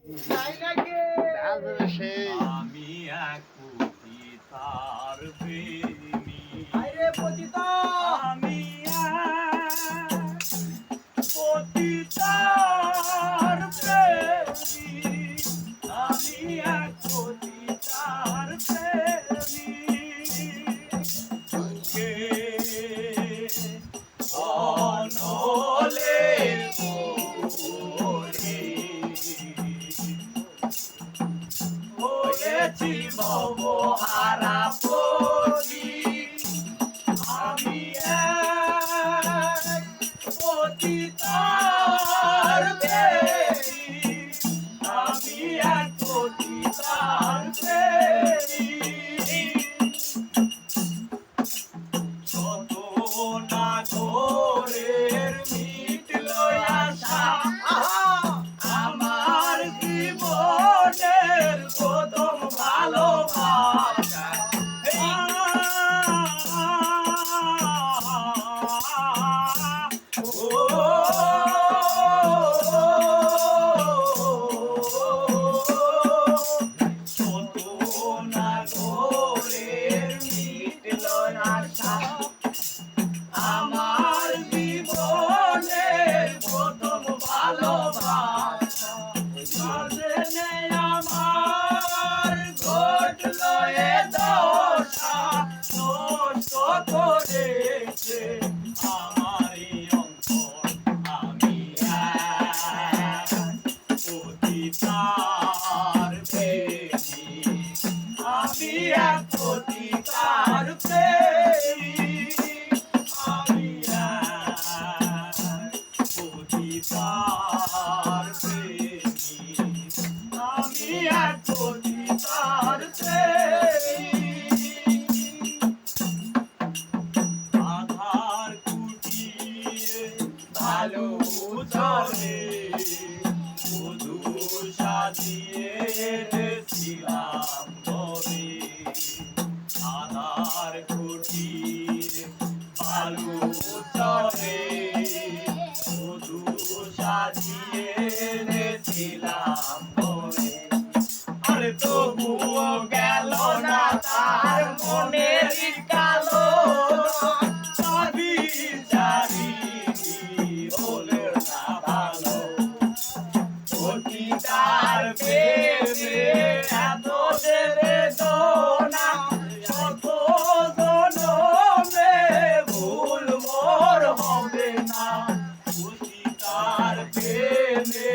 তাই নাকি? সেই আমি এক পতিতার প্রেমী। আরে পতিতা আমি এক পতিতার প্রেমী। আমি এক পতিতার প্রেমী। বুকে অনলের পরি হয়েছি ভবহারা পতি। আমি এক পতিতার প্রেমী। আমি এক পতিতার প্রেমী। শত নাগরের মিটল আশা আমার জীবনের প্রথম ভালোবাসা। শত নাগরের মিটল আশা আমার জীবনের প্রথম ভালোবাসা। সাজনে আমার ঘটল এ দশা, নষ্ট করেছে আমার এই অন্তর। আমি এক পতিতার প্রেমী। আমি এক পতিতার প্রেমী। আমি এক পতিতার প্রেমী। আমি এক পতিতার প্রেমী। আধার কুটিয়ে ভালো চলে মধু সাজিয়ে এনেছিলাম ঘরে। আধার কুটিয়ে ভালো চলে মধু সাজিয়ে এনেছিলাম ঘরে। আরে তবুও গেল না তার মনের কালো সবই জানি হলো না ভালো। পতিতার প্রেমে এত বেদনা শত জনমে ভুল মোর হবে না। পতিতার প্রেমে